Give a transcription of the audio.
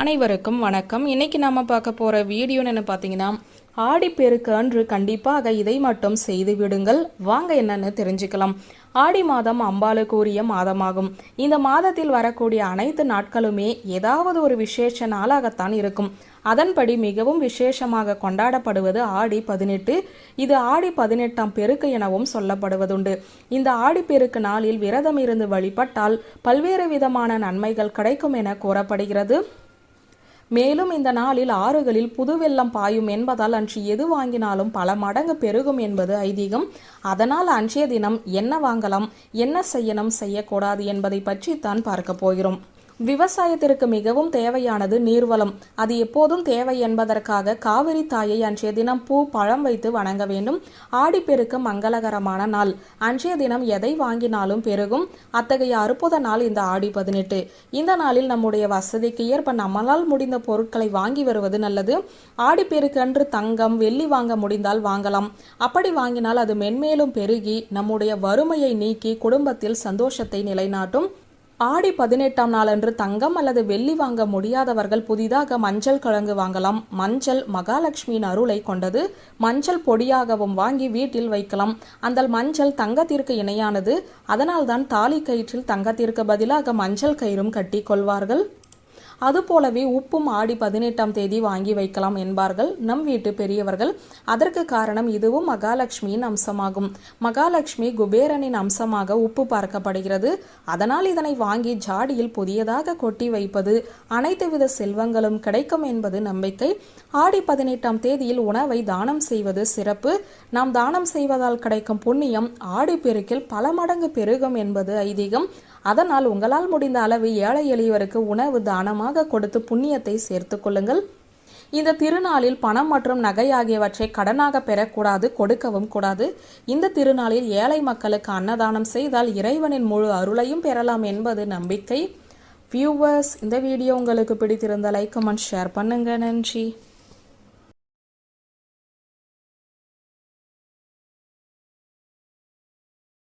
அனைவருக்கும் வணக்கம். இன்னைக்கு நாம பார்க்க போற வீடியோன்னு பார்த்தீங்கன்னா, ஆடிப்பெருக்கு அன்று கண்டிப்பாக இதை மட்டும் செய்து விடுங்கள். வாங்க என்னன்னு தெரிஞ்சுக்கலாம். ஆடி மாதம் அம்பாளுக்கு உரிய மாதமாகும். இந்த மாதத்தில் வரக்கூடிய அனைத்து நாட்களுமே ஏதாவது ஒரு விசேஷ நாளாகத்தான் இருக்கும். அதன்படி மிகவும் விசேஷமாக கொண்டாடப்படுவது ஆடி 18. இது ஆடி 18ஆம் பெருக்கு எனவும் சொல்லப்படுவதுண்டு. இந்த ஆடிப்பெருக்கு நாளில் விரதம் இருந்து வழிபட்டால் பல்வேறு விதமான நன்மைகள் கிடைக்கும் என கூறப்படுகிறது. மேலும் இந்த நாளில் ஆறுகளில் புது வெள்ளம் பாயும் என்பதால் அன்று எது வாங்கினாலும் பல மடங்கு பெருகும் என்பது ஐதீகம். அதனால் அன்றைய தினம் என்ன வாங்கலாம், என்ன செய்யணும், செய்யக்கூடாது என்பதை பற்றி தான் பார்க்க போகிறோம். விவசாயத்திற்கு மிகவும் தேவையானது நீர்வளம். அது எப்போதும் தேவை என்பதற்காக காவிரி தாயை அன்றைய தினம் பூ பழம் வைத்து வணங்க வேண்டும். ஆடிப்பெருக்கு மங்களகரமான நாள். அன்றைய தினம் எதை வாங்கினாலும் பெருகும். அத்தகைய அற்புத நாள் இந்த ஆடி 18. இந்த நாளில் நம்முடைய வசதிக்கு ஏற்ப நம்மளால் முடிந்த பொருட்களை வாங்கி வருவது நல்லது. ஆடிப்பெருக்கு அன்று தங்கம் வெள்ளி வாங்க முடிந்தால் வாங்கலாம். அப்படி வாங்கினால் அது மென்மேலும் பெருகி நம்முடைய வறுமையை நீக்கி குடும்பத்தில் சந்தோஷத்தை நிலைநாட்டும். ஆடி 18ஆம் நாளன்று தங்கம் அல்லது வெள்ளி வாங்க முடியாதவர்கள் புதிதாக மஞ்சள் கிழங்கு வாங்கலாம். மஞ்சள் மகாலட்சுமியின் அருளை கொண்டது. மஞ்சள் பொடியாகவும் வாங்கி வீட்டில் வைக்கலாம். அந்த மஞ்சள் தங்கத்திற்கு இணையானது. அதனால்தான் தாலி கயிற்றில் தங்கத்திற்கு பதிலாக மஞ்சள் கயிறும் கட்டி கொள்வார்கள். அதுபோலவே உப்பும் ஆடி 18ஆம் தேதி வாங்கி வைக்கலாம் என்பார்கள் நம் வீட்டு பெரியவர்கள். அதற்கு காரணம் இதுவும் மகாலட்சுமியின் அம்சமாகும். மகாலட்சுமி குபேரனின் அம்சமாக உப்பு பார்க்கப்படுகிறது. அதனால் இதனை வாங்கி ஜாடியில் புதியதாக கொட்டி வைப்பது அனைத்து வித செல்வங்களும் கிடைக்கும் என்பது நம்பிக்கை. ஆடி 18ஆம் தேதியில் உணவை தானம் செய்வது சிறப்பு. நாம் தானம் செய்வதால் கிடைக்கும் புண்ணியம் ஆடி பெருக்கில் பல மடங்கு பெருகும் என்பது ஐதீகம். அதனால் உங்களால் முடிந்த அளவு ஏழை எளியவருக்கு உணவு தானமாக கொடுத்து புண்ணியத்தை சேர்த்து கொள்ளுங்கள். இந்த திருநாளில் பணம் மற்றும் நகை ஆகியவற்றை கடனாக பெறக்கூடாது, கொடுக்கவும் கூடாது. இந்த திருநாளில் ஏழை மக்களுக்கு அன்னதானம் செய்தால் இறைவனின் முழு அருளையும் பெறலாம் என்பது நம்பிக்கை. வியூவர்ஸ், இந்த வீடியோ உங்களுக்கு பிடித்திருந்த லைக் கமெண்ட் ஷேர் பண்ணுங்க. நன்றி.